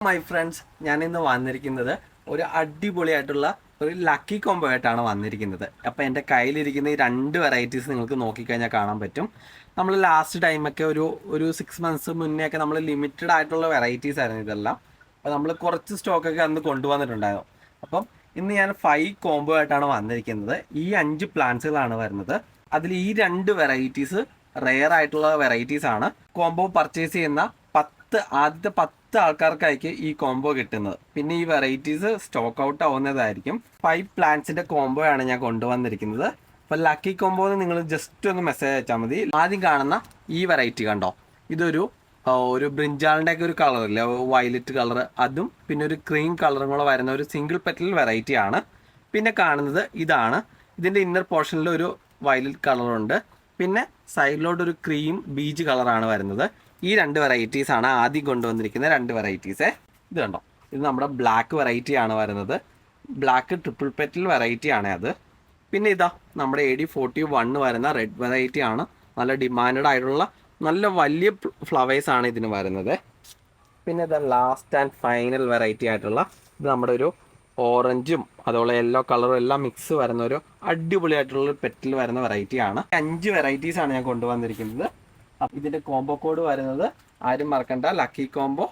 My friends, ഞാൻ ഇന്ന് വന്നിരിക്കുന്നത് ഒരു അടിപൊളിയായിട്ടുള്ള ഒരു ലക്കി കോംബോ ആയിട്ടാണ് വന്നിരിക്കുന്നത്. അപ്പോൾ എൻ്റെ കയ്യിലിരിക്കുന്ന ഈ രണ്ട് വെറൈറ്റീസ് നിങ്ങൾക്ക് നോക്കിക്കഴിഞ്ഞാൽ കാണാൻ പറ്റും. നമ്മൾ ലാസ്റ്റ് ടൈമൊക്കെ ഒരു 6 മന്ത്സ് മുന്നേ ഒക്കെ നമ്മൾ ലിമിറ്റഡ് ആയിട്ടുള്ള വെറൈറ്റീസ് ആയിരുന്നു ഇതെല്ലാം. അപ്പോൾ നമ്മൾ കുറച്ച് സ്റ്റോക്കൊക്കെ അന്ന് കൊണ്ടുവന്നിട്ടുണ്ടായിരുന്നു. അപ്പം ഇന്ന് ഞാൻ 5 കോംബോ ആയിട്ടാണ് വന്നിരിക്കുന്നത്. ഈ 5 പ്ലാന്റ്സുകളാണ് വരുന്നത്. അതിൽ ഈ രണ്ട് വെറൈറ്റീസ് റെയർ ആയിട്ടുള്ള വെറൈറ്റീസ് ആണ്. കോംബോ പർച്ചേസ് ചെയ്യുന്ന ആദ്യത്തെ 10 ആൾക്കാർക്കായിരിക്കും ഈ കോംബോ കിട്ടുന്നത്. പിന്നെ ഈ വെറൈറ്റീസ് സ്റ്റോക്ക് ഔട്ട് ആവുന്നതായിരിക്കും. 5 പ്ലാന്റ്സിന്റെ കോംബോ ആണ് ഞാൻ കൊണ്ടുവന്നിരിക്കുന്നത്. അപ്പൊ ലക്കി കോംബോ നിങ്ങൾ ജസ്റ്റ് ഒന്ന് മെസ്സേജ് അയച്ചാൽ മതി. ആദ്യം കാണുന്ന ഈ വെറൈറ്റി കണ്ടോ, ഇതൊരു ബ്രിഞ്ചാളിന്റെ ഒക്കെ ഒരു കളറില്ല, വയലറ്റ് കളർ, അതും പിന്നെ ഒരു ക്രീം കളറും കൂടെ വരുന്ന ഒരു സിംഗിൾ പെറ്റൽ വെറൈറ്റി ആണ്. പിന്നെ കാണുന്നത് ഇതാണ്. ഇതിന്റെ ഇന്നർ പോർഷനിൽ ഒരു വയലറ്റ് കളറുണ്ട്. പിന്നെ സൈഡിലോട്ട് ഒരു ക്രീം ബീച്ച് കളറാണ് വരുന്നത്. ഈ രണ്ട് വെറൈറ്റീസ് ആണ് ആദ്യം കൊണ്ടുവന്നിരിക്കുന്ന രണ്ട് വെറൈറ്റീസ്. ഇത് കണ്ടോ, ഇത് നമ്മുടെ ബ്ലാക്ക് വെറൈറ്റി ആണ് വരുന്നത്. ബ്ലാക്ക് ട്രിപ്പിൾ പെറ്റൽ വെറൈറ്റി ആണ് അത്. പിന്നെ ഇതാ നമ്മുടെ AD41 വരുന്ന റെഡ് വെറൈറ്റി ആണ്. നല്ല ഡിമാൻഡഡ് ആയിട്ടുള്ള നല്ല വലിയ ഫ്ലവേഴ്സ് ആണ് ഇതിന് വരുന്നത്. പിന്നെ ഇത് ലാസ്റ്റ് ആൻഡ് ഫൈനൽ വെറൈറ്റി ആയിട്ടുള്ള ഇത് നമ്മുടെ ഒരു ഓറഞ്ചും അതുപോലെ യെല്ലോ കളറും എല്ലാം മിക്സ് വരുന്ന ഒരു അടിപൊളിയായിട്ടുള്ള പെറ്റിൽ വരുന്ന വെറൈറ്റി ആണ്. 5 വെറൈറ്റീസ് ആണ് ഞാൻ കൊണ്ടുവന്നിരിക്കുന്നത്. ഇതിന്റെ കോംബോ കോഡ് വരുന്നത് ആരും മറക്കണ്ട, ലക്കി കോംബോ